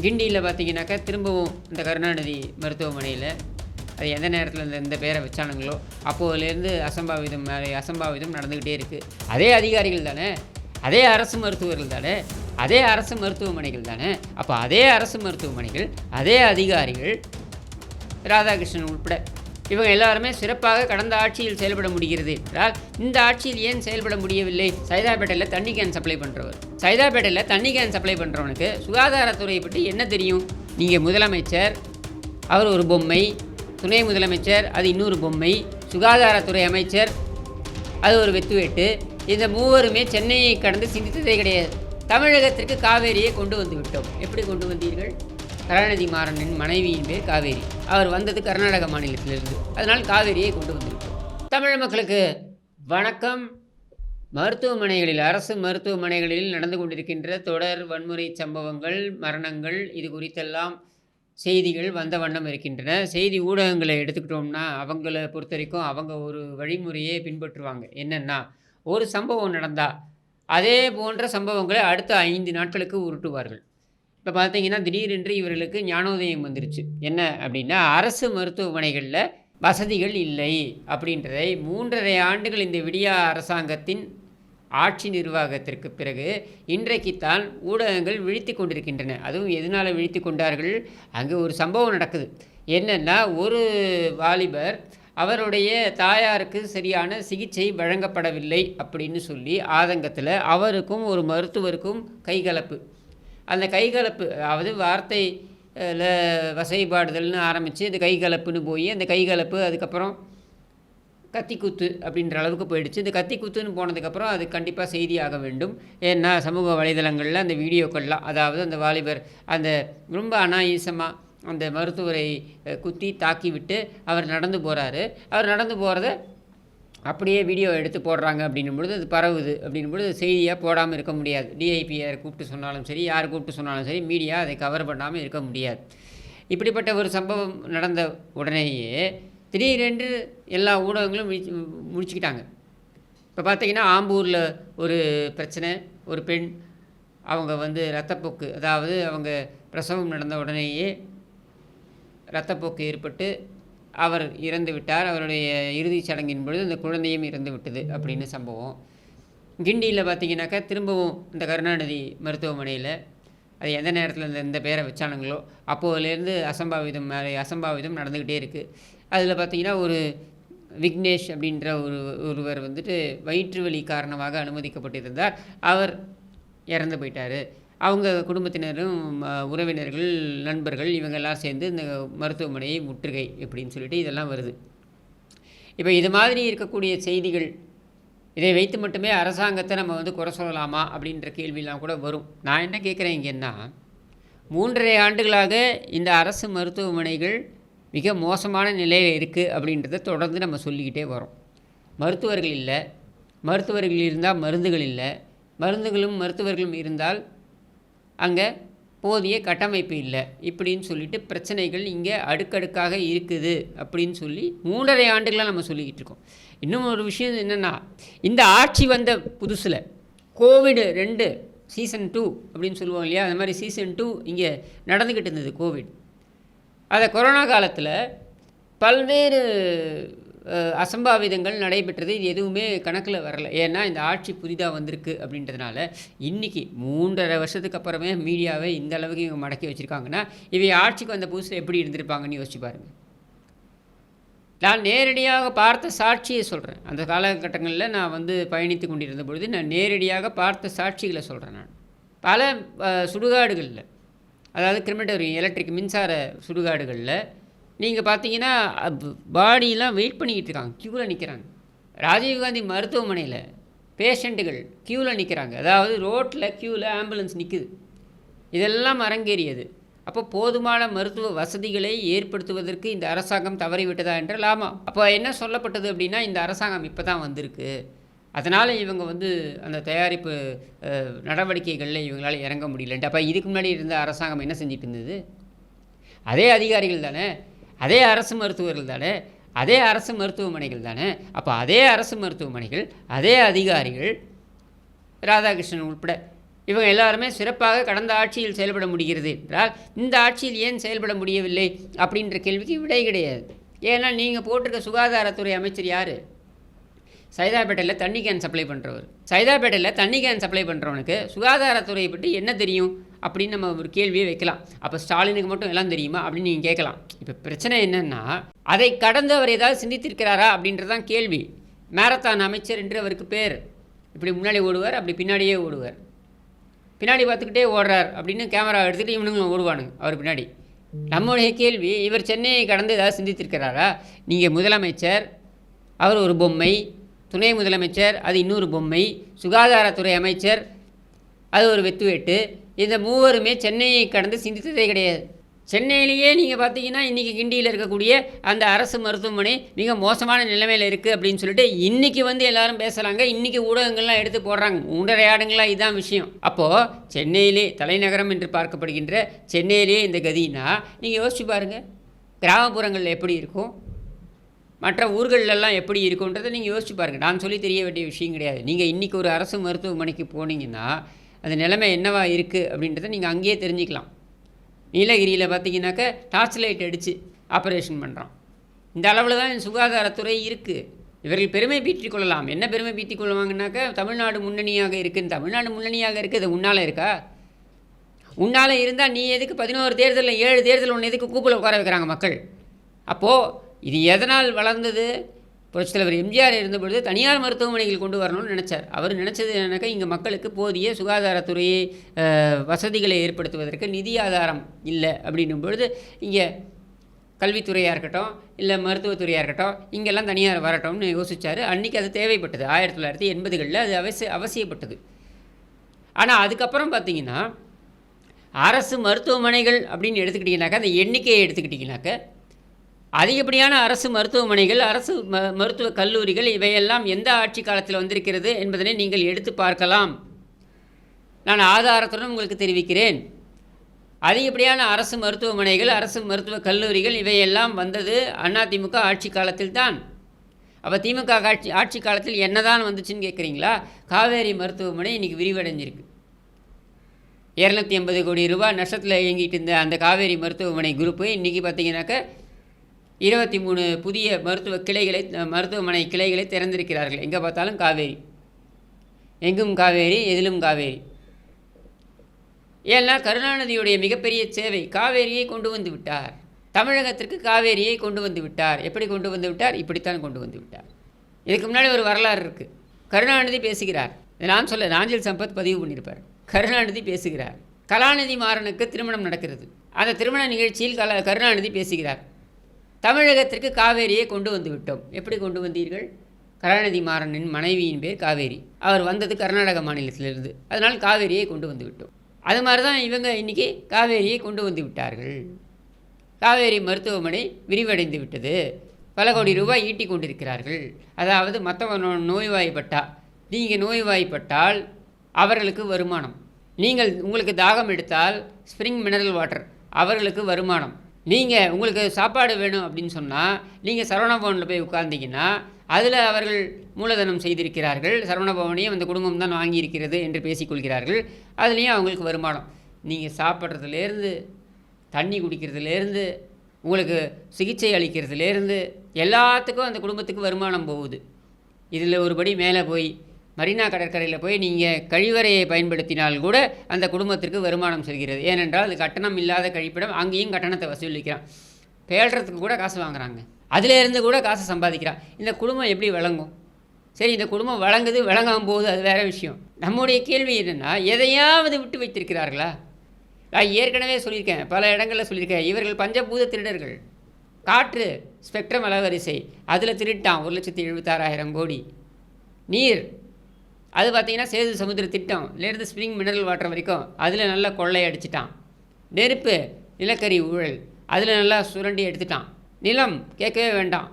கிண்டியில் பார்த்தீங்கன்னாக்கா திரும்பவும் இந்த கருணாநிதி மருத்துவமனையில் அது எந்த நேரத்தில் இந்த பேரை வச்சானுங்களோ அப்போதுலேருந்து அசம்பாவிதம் மேலே அசம்பாவிதம் நடந்துக்கிட்டே இருக்குது. அதே அதிகாரிகள் தானே, அதே அரசு மருத்துவர்கள் தானே, அதே அரசு மருத்துவமனைகள் தானே. அப்போ அதே அரசு மருத்துவமனைகள், அதே அதிகாரிகள், ராதாகிருஷ்ணன் உட்பட இவங்க எல்லாருமே சிறப்பாக கடந்த ஆட்சியில் செயல்பட முடிகிறது என்றால் இந்த ஆட்சியில் ஏன் செயல்பட முடியவில்லை? சைதாப்பேட்டையில் தண்ணி கேன் சப்ளை பண்ணுறவர், சைதாப்பேட்டையில் தண்ணி கேன் சப்ளை பண்ணுறவனுக்கு சுகாதாரத்துறையை பற்றி என்ன தெரியும்? நீங்கள் முதலமைச்சர், அவர் ஒரு பொம்மை, துணை முதலமைச்சர் அது இன்னொரு பொம்மை, சுகாதாரத்துறை அமைச்சர் அது ஒரு வெத்துவேட்டு. இந்த மூவருமே சென்னையை கடந்து சிந்தித்ததே கிடையாது. தமிழகத்திற்கு காவேரியை கொண்டு வந்து விட்டோம். எப்படி கொண்டு வந்தீர்கள்? கருணாநிதி மாறனின் மனைவியின் பேர் காவேரி. அவர் வந்தது கர்நாடக மாநிலத்திலிருந்து. அதனால் காவேரியை கொண்டு வந்துவிட்டோம். தமிழ் மக்களுக்கு வணக்கம். மருத்துவமனைகளில், அரசு மருத்துவமனைகளில் நடந்து கொண்டிருக்கின்ற தொடர் வன்முறை சம்பவங்கள், மரணங்கள், இது குறித்தெல்லாம் செய்திகள் வந்த வண்ணம் இருக்கின்றன. செய்தி ஊடகங்களை எடுத்துக்கிட்டோம்னா அவங்கள பொறுத்த வரைக்கும் அவங்க ஒரு வழிமுறையே பின்பற்றுவாங்க. என்னென்னா, ஒரு சம்பவம் நடந்தால் அதே போன்ற சம்பவங்களை அடுத்த 5 நாட்களுக்கு உருட்டுவார்கள். இப்போ பார்த்தீங்கன்னா திடீரென்று இவர்களுக்கு ஞானோதயம் வந்துருச்சு. என்ன அப்படின்னா, அரசு மருத்துவமனைகளில் வசதிகள் இல்லை அப்படின்றதை 3.5 ஆண்டுகள் இந்த விடியா அரசாங்கத்தின் ஆட்சி நிர்வாகத்திற்கு பிறகு இன்றைக்குத்தான் ஊடகங்கள் விழித்து கொண்டிருக்கின்றன. அதுவும் எதனால் விழித்து கொண்டார்கள்? அங்கே ஒரு சம்பவம் நடக்குது. என்னென்னா, ஒரு வாலிபர் அவருடைய தாயாருக்கு சரியான சிகிச்சை வழங்கப்படவில்லை அப்படின்னு சொல்லி ஆதங்கத்தில் அவருக்கும் ஒரு மருத்துவருக்கும் கைகலப்பு. அந்த கைகலப்பு, அதாவது வார்த்தை வசைபாடுதல்னு ஆரம்பித்து இந்த கைகலப்புன்னு போய் அந்த கைகலப்பு அதுக்கப்புறம் கத்திக்குத்து அப்படின்ற அளவுக்கு போயிடுச்சு. இந்த கத்திக்குத்துன்னு போனதுக்கப்புறம் அது கண்டிப்பாக செய்தியாக வேண்டும். ஏன்னா சமூக வலைதளங்களில் அந்த வீடியோக்கள்லாம், அதாவது அந்த வாலிபர் அந்த ரொம்ப அனாயாசமாக அந்த மருத்துவரை குத்தி தாக்கி விட்டு அவர் நடந்து போகிறாரு. அவர் நடந்து போகிறத அப்படியே வீடியோ எடுத்து போடுறாங்க அப்படின்னும் பொழுது அது பரவுது. அப்படின்னும் பொழுது செய்தியாக போடாமல் இருக்க முடியாது. டிஐபிஆர் கூப்பிட்டு சொன்னாலும் சரி, யார் கூப்பிட்டு சொன்னாலும் சரி, மீடியா அதை கவர் பண்ணாமல் இருக்க முடியாது. இப்படிப்பட்ட ஒரு சம்பவம் நடந்த உடனேயே திடீரென்று எல்லா ஊடகங்களும் முடிச்சுக்கிட்டாங்க. இப்போ பார்த்தீங்கன்னா, ஆம்பூரில் ஒரு பிரச்சனை, ஒரு பெண் அவங்க இரத்தப்போக்கு, அதாவது அவங்க பிரசவம் நடந்த உடனேயே இரத்தப்போக்கு ஏற்பட்டு அவர் இறந்து விட்டார். அவருடைய இறுதிச் சடங்கின் பொழுது அந்த குழந்தையும் இறந்து விட்டது அப்படின்னு சம்பவம். கிண்டியில் பார்த்தீங்கன்னாக்கா திரும்பவும் இந்த கருணாநிதி மருத்துவமனையில் அது எந்த நேரத்தில் இந்த பேரை வச்சானுங்களோ அப்போதுலேருந்து அசம்பாவிதம் மேலே அசம்பாவிதம் நடந்துக்கிட்டே இருக்குது. அதில் பார்த்தீங்கன்னா, ஒரு விக்னேஷ் அப்படின்ற ஒருவர் வயிற்று வலி காரணமாக அனுமதிக்கப்பட்டிருந்தார். அவர் இறந்து போயிட்டார். அவங்க குடும்பத்தினரும் உறவினர்கள், நண்பர்கள் இவங்கெல்லாம் சேர்ந்து இந்த மருத்துவமனையை முற்றுகை அப்படின்னு சொல்லிட்டு இதெல்லாம் வருது. இப்போ இது மாதிரி இருக்கக்கூடிய செய்திகள், இதை வைத்து மட்டுமே அரசாங்கத்தை நம்ம குறை சொல்லலாமா அப்படின்ற கேள்வியெல்லாம் கூட வரும். நான் என்ன கேட்குறேன் இங்கேன்னா, 3.5 ஆண்டுகளாக இந்த அரசு மருத்துவமனைகள் மிக மோசமான நிலையில் இருக்குது அப்படின்றத தொடர்ந்து நம்ம சொல்லிக்கிட்டே வரோம். மருத்துவர்கள் இல்லை, மருத்துவர்கள் இருந்தால் மருந்துகள் இல்லை, மருந்துகளும் மருத்துவர்களும் இருந்தால் அங்கே போதிய கட்டமைப்பு இல்லை இப்படின்னு சொல்லிட்டு பிரச்சனைகள் இங்கே அடுக்கடுக்காக இருக்குது அப்படின்னு சொல்லி 3.5 ஆண்டுகளாக நம்ம சொல்லிக்கிட்டு இருக்கோம். இன்னும் ஒரு விஷயம் என்னென்னா, இந்த ஆட்சி வந்த புதுசில் கோவிட்-2 சீசன் 2 அப்படின்னு சொல்லுவோம் இல்லையா, அந்த மாதிரி சீசன் 2 இங்கே நடந்துக்கிட்டு இருந்தது கோவிட். அதை கொரோனா காலத்தில் பல்வேறு அசம்பாவிதங்கள் நடைபெற்றது. இது எதுவுமே கணக்கில் வரலை. ஏன்னா இந்த ஆட்சி புதிதாக வந்திருக்கு அப்படின்றதுனால. இன்றைக்கி 3.5 வருஷத்துக்கு அப்புறமே மீடியாவை இந்த அளவுக்கு இவங்க மடக்கி வச்சுருக்காங்கன்னா, இவை ஆட்சிக்கு வந்த புதுசில் எப்படி இருந்திருப்பாங்கன்னு யோசிச்சு பாருங்கள். நான் நேரடியாக பார்த்த சாட்சியை சொல்கிறேன். அந்த காலகட்டங்களில் நான் பயணித்து கொண்டிருந்த பொழுது நான் நேரடியாக பார்த்த சாட்சிகளை சொல்கிறேன். நான் பல சுடுகாடுகளில், அதாவது கிரிமட்டோரியம், எலக்ட்ரிக் மின்சார சுடுகாடுகளில் நீங்கள் பார்த்தீங்கன்னா பாடியெலாம் வெயிட் பண்ணிக்கிட்டு இருக்காங்க, க்யூவில் நிற்கிறாங்க. ராஜீவ்காந்தி மருத்துவமனையில் பேஷண்ட்டுகள் க்யூவில் நிற்கிறாங்க. அதாவது ரோட்டில் க்யூவில் ஆம்புலன்ஸ் நிற்குது. இதெல்லாம் அரங்கேறியது. அப்போ போதுமான மருத்துவ வசதிகளை ஏற்படுத்துவதற்கு இந்த அரசாங்கம் தவறிவிட்டதா என்றால் ஆமாம். அப்போ என்ன சொல்லப்பட்டது அப்படின்னா, இந்த அரசாங்கம் இப்போ தான் வந்திருக்கு, அதனால் இவங்க அந்த தயாரிப்பு நடவடிக்கைகளில் இவங்களால் இறங்க முடியலன்ட்டு. அப்போ இதுக்கு முன்னாடி இருந்த அரசாங்கம் என்ன செஞ்சுட்டு இருந்தது? அதே அதிகாரிகள் தானே, அதே அரசு மருத்துவர்கள் தானே, அதே அரசு மருத்துவமனைகள் தானே. அப்போ அதே அரசு மருத்துவமனைகள், அதே அதிகாரிகள், ராதாகிருஷ்ணன் உட்பட இவங்க எல்லாருமே சிறப்பாக கடந்த ஆட்சியில் செயல்பட முடிகிறது என்றால் இந்த ஆட்சியில் ஏன் செயல்பட முடியவில்லை அப்படின்ற கேள்விக்கு விடை கிடையாது. ஏன்னா நீங்கள் போட்டிருக்க சுகாதாரத்துறை அமைச்சர் யார்? சைதாப்பேட்டையில் தண்ணி கேன் சப்ளை பண்ணுறவர். சைதாப்பேட்டையில் தண்ணி கேன் சப்ளை பண்ணுறவனுக்கு சுகாதாரத்துறையை பற்றி என்ன தெரியும் அப்படின்னு நம்ம ஒரு கேள்வியை வைக்கலாம். அப்போ ஸ்டாலினுக்கு மட்டும் எல்லாம் தெரியுமா அப்படின்னு நீங்கள் கேட்கலாம். இப்போ பிரச்சனை என்னென்னா, அதை கடந்து அவர் ஏதாவது சிந்தித்திருக்கிறாரா அப்படின்றதான் கேள்வி. மேரத்தான் அமைச்சர் என்று அவருக்கு பேர். இப்படி முன்னாடி ஓடுவார், அப்படி பின்னாடியே ஓடுவார். பின்னாடி பார்த்துக்கிட்டே ஓடுறார் அப்படின்னு கேமரா எடுத்துகிட்டு இவனுங்களும் ஓடுவானுங்க அவர் பின்னாடி. நம்முடைய கேள்வி, இவர் சென்னையை கடந்து ஏதாவது சிந்தித்திருக்கிறாரா? நீங்கள் முதலமைச்சர், அவர் ஒரு பொம்மை, துணை முதலமைச்சர் அது இன்னொரு பொம்மை, சுகாதாரத்துறை அமைச்சர் அது ஒரு வெத்துவேட்டு. இந்த மூவருமே சென்னையை கடந்து சிந்தித்ததே கிடையாது. சென்னையிலேயே நீங்கள் பார்த்தீங்கன்னா இன்றைக்கி கிண்டியில் இருக்கக்கூடிய அந்த அரசு மருத்துவமனை மிக மோசமான நிலைமையில் இருக்குது அப்படின்னு சொல்லிட்டு இன்றைக்கி வந்து எல்லோரும் பேசுகிறாங்க. இன்றைக்கி ஊடகங்கள்லாம் எடுத்து போடுறாங்க. உண்டரையாடுங்களா இதுதான் விஷயம். அப்போது சென்னையிலே தலைநகரம் என்று பார்க்கப்படுகின்ற சென்னையிலே இந்த கதினா நீங்கள் யோசிச்சு பாருங்கள். கிராமப்புறங்களில் எப்படி இருக்கும், மற்ற ஊர்களெல்லாம் எப்படி இருக்குன்றதை நீங்கள் யோசிச்சு பாருங்கள். நான் சொல்லி தெரிய வேண்டிய விஷயம் கிடையாது. நீங்கள் இன்றைக்கி ஒரு அரசு மருத்துவமனைக்கு போனீங்கன்னா அந்த நிலைமை என்னவா இருக்குது அப்படின்றத நீங்கள் அங்கேயே தெரிஞ்சுக்கலாம். நீலகிரியில் பார்த்தீங்கன்னாக்கா டார்ச் லைட் அடித்து ஆப்ரேஷன் பண்ணுறான். இந்த அளவில் தான் சுகாதாரத்துறை இருக்குது. இவர்கள் பெருமை பீற்றிக் கொள்ளலாம். என்ன பெருமை பீற்றிக் கொள்வாங்கன்னாக்கா தமிழ்நாடு முன்னணியாக இருக்குன்னு. தமிழ்நாடு முன்னணியாக இருக்குது, அது உன்னால் இருக்கா? உன்னால் இருந்தால் நீ எதுக்கு 11 தேர்தலில் 7 தேர்தல் ஒன்று எதுக்கு கூப்பில் உட்கார வைக்கிறாங்க மக்கள்? அப்போது இது எதனால் வளர்ந்தது? புரட்சித்தலைவர் எம்ஜிஆர் இருந்தபொழுது தனியார் மருத்துவமனைகள் கொண்டு வரணும்னு நினச்சார். அவர் நினச்சது என்னக்கா, இங்கே மக்களுக்கு போதிய சுகாதாரத்துறையை வசதிகளை ஏற்படுத்துவதற்கு நிதி ஆதாரம் இல்லை அப்படின்னும் பொழுது இங்கே கல்வித்துறையாக இருக்கட்டும், இல்லை மருத்துவத்துறையாக இருக்கட்டும், இங்கெல்லாம் தனியார் வரட்டும்னு யோசித்தார். அன்றைக்கி அது தேவைப்பட்டது. 1980களில் அது அவசியப்பட்டது. ஆனால் அதுக்கப்புறம் பார்த்திங்கன்னா அரசு மருத்துவமனைகள் அப்படின்னு எடுத்துக்கிட்டிங்கனாக்கா, அந்த எண்ணிக்கையை எடுத்துக்கிட்டிங்கனாக்கா, அதிகப்படியான அரசு மருத்துவமனைகள், அரசு மருத்துவக் கல்லூரிகள் இவையெல்லாம் எந்த ஆட்சி காலத்தில் வந்திருக்கிறது என்பதனை நீங்கள் எடுத்து பார்க்கலாம். நான் ஆதாரத்துடன் உங்களுக்கு தெரிவிக்கிறேன். அதிகப்படியான அரசு மருத்துவமனைகள், அரசு மருத்துவக் கல்லூரிகள் இவையெல்லாம் வந்தது அதிமுக ஆட்சி காலத்தில் தான். அப்போ திமுக ஆட்சி காலத்தில் என்ன தான் வந்துச்சுன்னு கேட்குறீங்களா? காவேரி மருத்துவமனை இன்றைக்கி விரிவடைஞ்சிருக்கு. 280 கோடி ரூபாய் நஷ்டத்தில் இயங்கிட்டு இருந்த அந்த காவேரி மருத்துவமனை குரூப்பு இன்றைக்கி பார்த்தீங்கன்னாக்கா 23 புதிய மருத்துவமனை கிளைகளை திறந்திருக்கிறார்கள். எங்கே பார்த்தாலும் காவேரி, எங்கும் காவேரி, எதிலும் காவேரி. ஏன்னா கருணாநிதியுடைய மிகப்பெரிய சேவை, காவேரியை கொண்டு வந்து விட்டார். தமிழகத்திற்கு காவேரியை கொண்டு வந்து விட்டார். எப்படி கொண்டு வந்து விட்டார்? இப்படித்தான் கொண்டு வந்து விட்டார். இதுக்கு முன்னாடி ஒரு வரலாறு இருக்குது. கருணாநிதி பேசுகிறார். நான் சொல்ல நாஞ்சில் சம்பத் பதிவு பண்ணியிருப்பார். கருணாநிதி பேசுகிறார். கலாநிதி மாறனுக்கு திருமணம் நடக்கிறது. அந்த திருமண நிகழ்ச்சியில் கருணாநிதி பேசுகிறார். தமிழகத்திற்கு காவேரியை கொண்டு வந்து விட்டோம். எப்படி கொண்டு வந்தீர்கள்? கருணாநிதி மாறனின் மனைவியின் பேர் காவேரி. அவர் வந்தது கர்நாடக மாநிலத்திலிருந்து. அதனால் காவேரியை கொண்டு வந்து விட்டோம். அது மாதிரி தான் இவங்க இன்றைக்கி காவேரியை கொண்டு வந்து விட்டார்கள். காவேரி மருத்துவமனை விரிவடைந்து விட்டது. பல கோடி ரூபாய் ஈட்டி கொண்டிருக்கிறார்கள். அதாவது மற்றவன் நீங்கள் நோய்வாய்ப்பட்டால் அவர்களுக்கு வருமானம். உங்களுக்கு தாகம் எடுத்தால் ஸ்ப்ரிங் மினரல் வாட்டர், அவர்களுக்கு வருமானம். உங்களுக்கு சாப்பாடு வேணும் அப்படின்னு சொன்னால் நீங்கள் சரவணபவனில் போய் உட்கார்ந்தீங்கன்னா அதில் அவர்கள் மூலதனம் செய்திருக்கிறார்கள். சரவணபவனையும் அந்த குடும்பம் தான் வாங்கியிருக்கிறது என்று பேசிக்கொள்கிறார்கள். அதுலேயும் அவங்களுக்கு வருமானம். நீங்கள் சாப்பிட்றதுலேருந்து, தண்ணி குடிக்கிறதுலேருந்து, உங்களுக்கு சிகிச்சை அளிக்கிறதுலேருந்து எல்லாத்துக்கும் அந்த குடும்பத்துக்கு வருமானம் போகுது. இதில் ஒருபடி மேலே போய் மரீனா கடற்கரையில் போய் நீங்கள் கழிவறையை பயன்படுத்தினால் கூட அந்த குடும்பத்திற்கு வருமானம் செல்கிறது. ஏனென்றால் அது கட்டணம் இல்லாத கழிப்பிடம். அங்கேயும் கட்டணத்தை வசூலிக்கிறான். பேடுறதுக்கு கூட காசு வாங்குறாங்க. அதிலேருந்து கூட காசு சம்பாதிக்கிறான். இந்த குடும்பம் எப்படி வழங்கும்? சரி, இந்த குடும்பம் வழங்காமல் போகுது, அது வேறு விஷயம். நம்முடைய கேள்வி என்னென்னா, எதையாவது விட்டு வைத்திருக்கிறார்களா? நான் ஏற்கனவே சொல்லியிருக்கேன், பல இடங்களில் சொல்லியிருக்கேன். இவர்கள் பஞ்சபூத திருடர்கள். காற்று ஸ்பெக்ட்ரம் அலவரிசை அதில் திருட்டான் 1,76,000 கோடி. நீர் அது பார்த்திங்கன்னா சேது சமுத்திர திட்டம்லேருந்து ஸ்ப்ரிங் மினரல் வாட்டர் வரைக்கும் அதில் நல்லா கொள்ளை அடிச்சிட்டான். நெருப்பு நிலக்கரி ஊழல் அதில் நல்லா சுரண்டி எடுத்துட்டான். நிலம் கேட்கவே வேண்டாம்.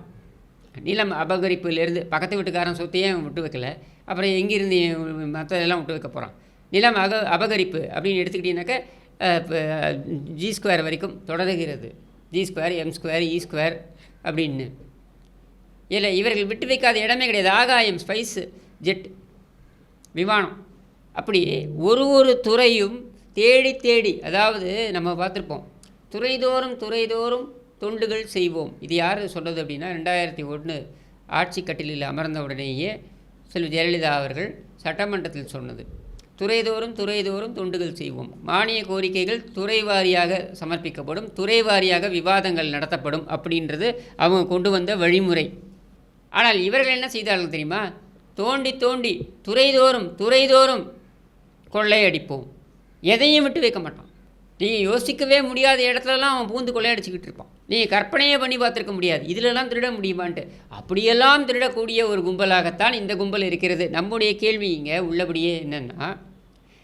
நிலம் அபகரிப்புலேருந்து பக்கத்து வீட்டுக்காரன் சொத்தையே விட்டு வைக்கல, அப்புறம் எங்கேருந்து மற்றதெல்லாம் விட்டு வைக்க போகிறான்? நிலம் அபகரிப்பு அப்படின்னு எடுத்துக்கிட்டீங்கன்னாக்கா G² வரைக்கும் தொடருகிறது. G², M² E² அப்படின்னு. இல்லை, இவர்கள் விட்டு வைக்காத இடமே கிடையாது. ஆகாயம், ஸ்பைஸ் ஜெட் விமானம் அப்படி ஒரு ஒரு துறையும் தேடி தேடி, அதாவது நம்ம பார்த்துருப்போம், துறைதோறும் துறைதோறும் தொண்டுகள் செய்வோம். இது யார் சொன்னது அப்படின்னா 2001 ஆட்சி கட்டிலில் அமர்ந்த உடனேயே செல்வி ஜெயலலிதா அவர்கள் சட்டமன்றத்தில் சொன்னது. துறைதோறும் துறைதோறும் தொண்டுகள் செய்வோம், மானிய கோரிக்கைகள் துறை வாரியாக சமர்ப்பிக்கப்படும், துறை வாரியாக விவாதங்கள் நடத்தப்படும் அப்படின்றது அவங்க கொண்டு வந்த வழிமுறை. ஆனால் இவர்கள் என்ன செய்தார்கள் தெரியுமா? தோண்டி தோண்டி துறைதோறும் துறைதோறும் கொள்ளையடிப்போம், எதையும் விட்டு வைக்க மாட்டான். நீங்கள் யோசிக்கவே முடியாத இடத்துலலாம் அவன் பூந்து கொள்ளையடிச்சிக்கிட்டு இருப்பான். நீங்கள் கற்பனையே பண்ணி பார்த்துருக்க முடியாது, இதிலெல்லாம் திருட முடியுமான்ட்டு. அப்படியெல்லாம் திருடக்கூடிய ஒரு கும்பலாகத்தான் இந்த கும்பல் இருக்கிறது. நம்முடைய கேள்வி இங்கே உள்ளபடியே என்னென்னா,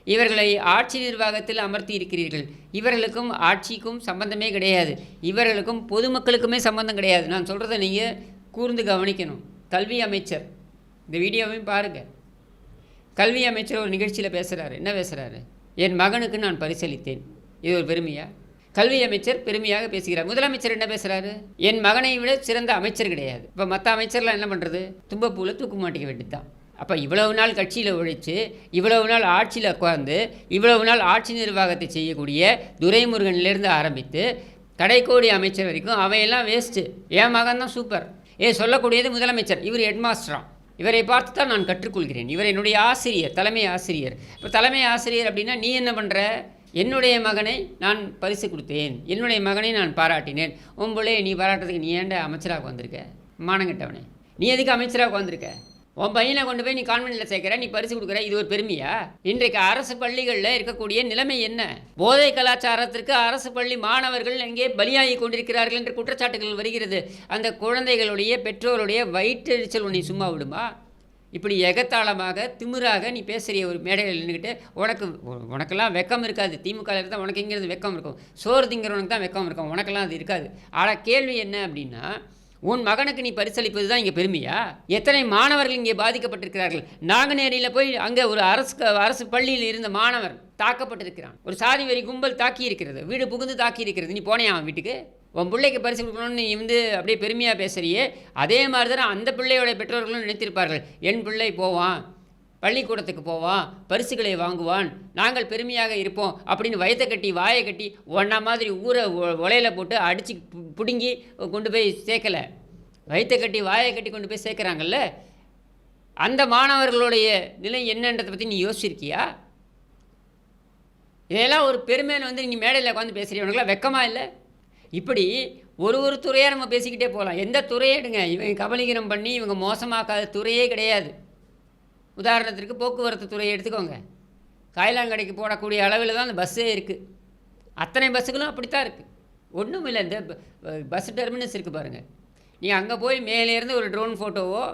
இவர்களை ஆட்சி நிர்வாகத்தில் அமர்த்தி இருக்கிறீர்கள், இவர்களுக்கும் ஆட்சிக்கும் சம்பந்தமே கிடையாது, இவர்களுக்கும் பொதுமக்களுக்குமே சம்பந்தம் கிடையாது. நான் சொல்கிறத நீங்கள் கூர்ந்து கவனிக்கணும். கல்வி அமைச்சர், இந்த வீடியோவையும் பாருங்கள், கல்வி அமைச்சர் ஒரு நிகழ்ச்சியில் பேசுகிறாரு. என்ன பேசுகிறாரு? என் மகனுக்கு நான் பரிசளித்தேன். இது ஒரு பெருமையா? கல்வி அமைச்சர் பெருமையாக பேசுகிறார். முதலமைச்சர் என்ன பேசுகிறாரு? என் மகனை விட சிறந்த அமைச்சர் கிடையாது. இப்போ மற்ற அமைச்சர்லாம் என்ன பண்ணுறது? தும்பப்பூவில் தூக்கு மாட்டிக்க வேண்டியது தான். அப்போ இவ்வளவு நாள் கட்சியில் உழைச்சி, இவ்வளவு நாள் ஆட்சியில் உட்கார்ந்து, இவ்வளவு நாள் ஆட்சி நிர்வாகத்தை செய்யக்கூடிய துரைமுருகன்லேருந்து ஆரம்பித்து கடைக்கோடி அமைச்சர் வரைக்கும் அவையெல்லாம் வேஸ்ட்டு. என் மகன் தான் சூப்பர். சொல்லக்கூடியது முதலமைச்சர். இவர் ஹெட்மாஸ்டரான். இவரை பார்த்து தான் நான் கற்றுக்கொள்கிறேன். இவர் என்னுடைய ஆசிரியர், தலைமை ஆசிரியர். இப்போ தலைமை ஆசிரியர் அப்படின்னா நீ என்ன பண்ணுற? என்னுடைய மகனை நான் பரிசு கொடுத்தேன், என்னுடைய மகனை நான் பாராட்டினேன். உன் பிள்ளையை நீ பாராட்டுறதுக்கு நீ ஏன்டா அமைச்சராக வந்திருக்க? மானங்கிட்டவனே, நீ எதுக்கு அமைச்சராக வந்திருக்க? உன் பையனை கொண்டு போய் நீ கான்வென்ட்டில் சேர்க்குற, நீ பரிசு கொடுக்குற, இது ஒரு பெருமையா? இன்றைக்கு அரசு பள்ளிகளில் இருக்கக்கூடிய நிலைமை என்ன? போதை கலாச்சாரத்திற்கு அரசு பள்ளி மாணவர்கள் எங்கே பலியாகி கொண்டிருக்கிறார்கள் என்று குற்றச்சாட்டுகள் வருகிறது. அந்த குழந்தைகளுடைய பெற்றோருடைய வயிற்றெரிச்சல் உன்னை சும்மா விடுமா? இப்படி எகத்தாளமாக திமிராக நீ பேசுகிற ஒரு மேடையில் நின்றுக்கிட்டு உனக்கெல்லாம் வெக்கம் இருக்காது. திமுக இருந்தால் உனக்கு எங்கேருந்து வெக்கம் இருக்கும்? சோறு திங்கிறவனுக்கு தான் வெக்கம் இருக்கும், உனக்கெல்லாம் அது இருக்காது. ஆனால் கேள்வி என்ன அப்படின்னா, உன் மகனுக்கு நீ பரிசளிப்பது தான் இங்கே பெருமையா? எத்தனை மாணவர்கள் இங்கே பாதிக்கப்பட்டிருக்கிறார்கள். நாங்குநேரியில் போய் அங்கே ஒரு அரசு பள்ளியில் இருந்த மாணவர் தாக்கப்பட்டிருக்கிறான். ஒரு சாதி வரி கும்பல் தாக்கி இருக்கிறது, வீடு புகுந்து தாக்கி இருக்கிறது. நீ போனேன் அவன் வீட்டுக்கு? உன் பிள்ளைக்கு பரிசு கொடுக்கணும்னு நீ அப்படியே பெருமையாக பேசுகிறியே. அதே மாதிரி தானே அந்த பிள்ளையோட பெற்றோர்களும் நினைத்திருப்பார்கள். என் பிள்ளை போவான், பள்ளிக்கூடத்துக்கு போவான், பரிசுகளை வாங்குவான், நாங்கள் பெருமையாக இருப்போம் அப்படின்னு வயத்தை கட்டி வாயை கட்டி ஒன்றா மாதிரி ஊரை உலையில் போட்டு அடித்து பிடுங்கி கொண்டு போய் சேர்க்கலை. வயத்தை கட்டி வாயை கட்டி கொண்டு போய் சேர்க்குறாங்கல்ல, அந்த மாணவர்களுடைய நிலை என்னன்றதை பற்றி நீ யோசிச்சிருக்கியா? இதெல்லாம் ஒரு பெருமைன்னு நீங்கள் மேடையில் உட்காந்து பேசுகிறவங்களுக்குலாம் வெக்கமாக இல்லை? இப்படி ஒரு துறையாக நம்ம பேசிக்கிட்டே போகலாம். எந்த துறையே எடுங்க, இவங்க கபலீகரம் பண்ணி இவங்க மோசமாக்காத துறையே கிடையாது. உதாரணத்திற்கு போக்குவரத்து துறையை எடுத்துக்கோங்க. காயிலாங்கடைக்கு போடக்கூடிய அளவில் தான் அந்த பஸ்ஸே இருக்குது. அத்தனை பஸ்ஸுகளும் அப்படித்தான் இருக்குது. ஒன்றும் இல்லை, இந்த பஸ் டெர்மினஸ் இருக்குது பாருங்கள். நீங்கள் அங்கே போய் மேலேருந்து ஒரு ட்ரோன் ஃபோட்டோவோ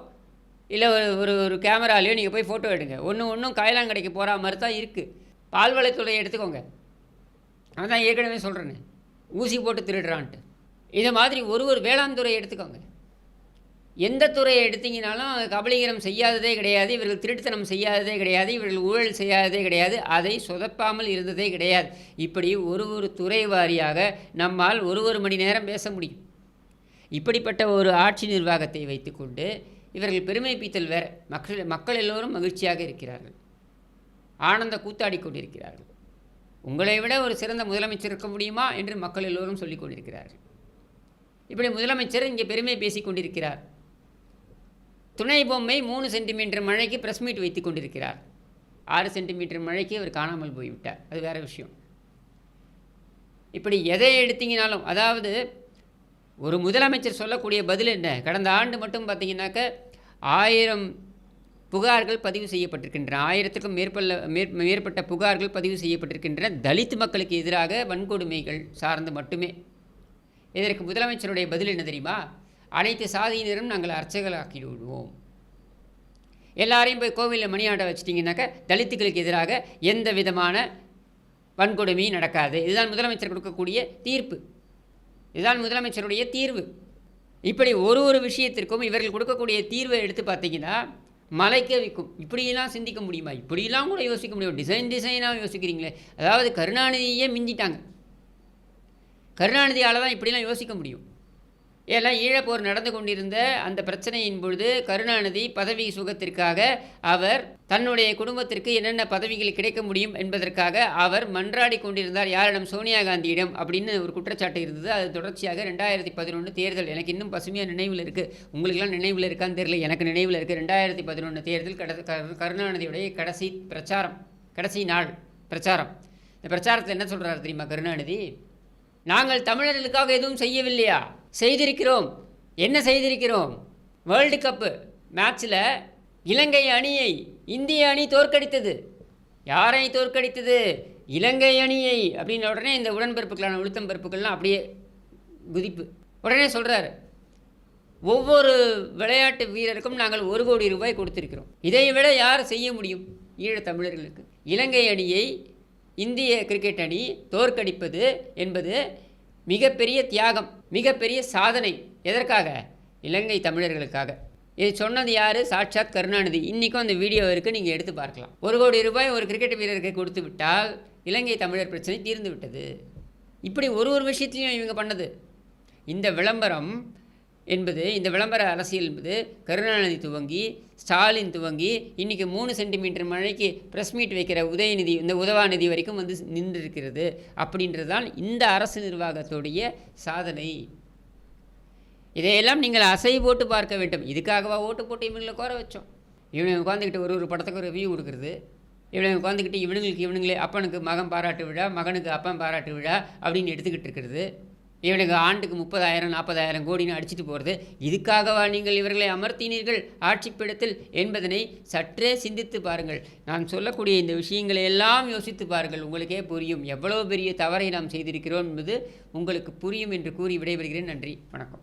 இல்லை ஒரு கேமராலேயோ நீங்கள் போய் ஃபோட்டோ எடுங்க. ஒன்றும் காயிலாங்கடைக்கு போகிற மாதிரி தான் இருக்குது. பால்வளைத்துறையை எடுத்துக்கோங்க. அதான் ஏற்கனவே சொல்கிறேன்னு, ஊசி போட்டு திருடுறான்ட்டு. இதை மாதிரி ஒரு வேளாண் துறையை எடுத்துக்கோங்க. எந்த துறையை எடுத்தீங்கனாலும் கபலீகரம் செய்யாததே கிடையாது, இவர்கள் திருட்டுத்தனம் செய்யாததே கிடையாது, இவர்கள் ஊழல் செய்யாததே கிடையாது, அதை சொதப்பாமல் இருந்ததே கிடையாது. இப்படி ஒரு துறை வாரியாக நம்மால் ஒரு மணி நேரம் பேச முடியும். இப்படிப்பட்ட ஒரு ஆட்சி நிர்வாகத்தை வைத்துக்கொண்டு இவர்கள் பெருமை பீத்தல் வேறு. மக்கள் எல்லோரும் மகிழ்ச்சியாக இருக்கிறார்கள், ஆனந்த கூத்தாடி கொண்டிருக்கிறார்கள். உங்களை விட ஒரு சிறந்த முதலமைச்சர் இருக்க முடியுமா என்று மக்கள் எல்லோரும் சொல்லிக் கொண்டிருக்கிறார்கள். இப்படி முதலமைச்சர் இங்கே பெருமை பேசிக் கொண்டிருக்கிறார். துணை பொம்மை 3 சென்டிமீட்டர் மழைக்கு ப்ரெஸ் மீட் வைத்து கொண்டிருக்கிறார். 6 சென்டிமீட்டர் மழைக்கு அவர் காணாமல் போய்விட்டார், அது வேறு விஷயம். இப்படி எதை எடுத்தீங்கனாலும், அதாவது ஒரு முதலமைச்சர் சொல்லக்கூடிய பதில் என்ன? கடந்த ஆண்டு மட்டும் பார்த்தீங்கன்னாக்க 1000 புகார்கள் பதிவு செய்யப்பட்டிருக்கின்றன. 1000க்கும் மேற்பட்ட புகார்கள் பதிவு செய்யப்பட்டிருக்கின்றன தலித் மக்களுக்கு எதிராக வன்கொடுமைகள் சார்ந்து மட்டுமே. இதற்கு முதலமைச்சருடைய பதில் என்ன தெரியுமா? அனைத்து சாதியினரும் நாங்கள் அர்ச்சகராக்கி விடுவோம். எல்லாரையும் போய் கோவிலில் மணியாட்ட வச்சிட்டிங்கனாக்கா தலித்துகளுக்கு எதிராக எந்த விதமான வன்கொடுமையும் நடக்காது. இதுதான் முதலமைச்சர் கொடுக்கக்கூடிய தீர்ப்பு, இதுதான் முதலமைச்சருடைய தீர்வு. இப்படி ஒரு விஷயத்திற்கும் இவர்கள் கொடுக்கக்கூடிய தீர்வை எடுத்து பார்த்தீங்கன்னா மலைக்கே விற்கும். இப்படியெல்லாம் சிந்திக்க முடியுமா? இப்படியெல்லாம் கூட யோசிக்க முடியும். டிசைனாக யோசிக்கிறீங்களே. அதாவது கருணாநிதியே மிஞ்சிட்டாங்க. கருணாநிதியால் தான் இப்படிலாம் யோசிக்க முடியும். எல்லாம் ஈழப்போர் நடந்து கொண்டிருந்த அந்த பிரச்சனையின் பொழுது கருணாநிதி பதவி சுகத்திற்காக அவர் தன்னுடைய குடும்பத்திற்கு என்னென்ன பதவிகள் கிடைக்க முடியும் என்பதற்காக அவர் மன்றாடி கொண்டிருந்தார். யாரிடம்? சோனியா காந்தியிடம் அப்படின்னு ஒரு குற்றச்சாட்டு இருந்தது. அது தொடர்ச்சியாக 2011 தேர்தல் எனக்கு இன்னும் பசுமையாக நினைவில் இருக்குது. உங்களுக்கெல்லாம் நினைவில் இருக்கான்னு தெரியல, எனக்கு நினைவில் இருக்குது. 2011 தேர்தல் கருணாநிதியுடைய கடைசி நாள் பிரச்சாரம். இந்த பிரச்சாரத்தில் என்ன சொல்கிறார் தெரியுமா கருணாநிதி? நாங்கள் தமிழர்களுக்காக எதுவும் செய்யவில்லையா? செய்திருக்கிறோம். என்ன செய்திருக்கிறோம்? வேர்ல்டு கப்பு மேட்ச்சில் இலங்கை அணியை இந்திய அணி தோற்கடித்தது. யாரை தோற்கடித்தது? இலங்கை அணியை. அப்படின்ன உடனே இந்த உடன்பிறப்புகளான உளுத்தம்பருப்புகள்லாம் அப்படியே குதிப்பு. உடனே சொல்கிறார், ஒவ்வொரு விளையாட்டு வீரருக்கும் நாங்கள் 1 கோடி ரூபாய் கொடுத்திருக்கிறோம். இதை விட யார் செய்ய முடியும் ஈழத் தமிழர்களுக்கு? இலங்கை அணியை இந்திய கிரிக்கெட் அணி தோற்கடிப்பது என்பது மிகப்பெரிய தியாகம், மிகப்பெரிய சாதனை. எதற்காக? இலங்கை தமிழர்களுக்காக. இது சொன்னது யார்? சாட்சாத் கருணாநிதி. இன்றைக்கும் அந்த வீடியோ இருக்குது, நீங்கள் எடுத்து பார்க்கலாம். 1 கோடி ரூபாய் ஒரு கிரிக்கெட் வீரருக்கு கொடுத்து விட்டால் இலங்கை தமிழர் பிரச்சனை தீர்ந்து விட்டது. இப்படி ஒரு விஷயத்துலையும் இவங்க பண்ணது. இந்த விளம்பரம் என்பது, இந்த விளம்பர அரசியல் என்பது கருணாநிதி துவங்கி ஸ்டாலின் துவங்கி இன்றைக்கி 3 சென்டிமீட்டர் மழைக்கு ப்ரெஸ் மீட் வைக்கிற உதயநிதி, இந்த உதவாநிதி வரைக்கும் வந்து நின்றிருக்கிறது. அப்படின்றது தான் இந்த அரசு நிர்வாகத்துடைய சாதனை. இதையெல்லாம் நீங்கள் அசை போட்டு பார்க்க வேண்டும். இதுக்காகவா ஓட்டு போட்டு இவங்களை கோர வச்சோம்? இவனுங்க உட்காந்துக்கிட்டு ஒரு படத்துக்கு ரிவ்யூ கொடுக்குறது, இவனுங்க உட்காந்துக்கிட்டு இவனுங்களே அப்பனுக்கு மகன் பாராட்டு விழா, மகனுக்கு அப்பன் பாராட்டு விழா அப்படின்னு எடுத்துக்கிட்டு இருக்கிறது. இவனுக்கு ஆண்டுக்கு 30,000 40,000 கோடின்னு அடிச்சுட்டு போகிறது. இதுக்காகவா நீங்கள் இவர்களை அமர்த்தினீர்கள் ஆட்சிப்பிடத்தில் என்பதனை சற்றே சிந்தித்து பாருங்கள். நான் சொல்லக்கூடிய இந்த விஷயங்களை எல்லாம் யோசித்து பாருங்கள். உங்களுக்கே புரியும் எவ்வளோ பெரிய தவறை நாம் செய்திருக்கிறோம் என்பது உங்களுக்கு புரியும் என்று கூறி விடைபெறுகிறேன். நன்றி, வணக்கம்.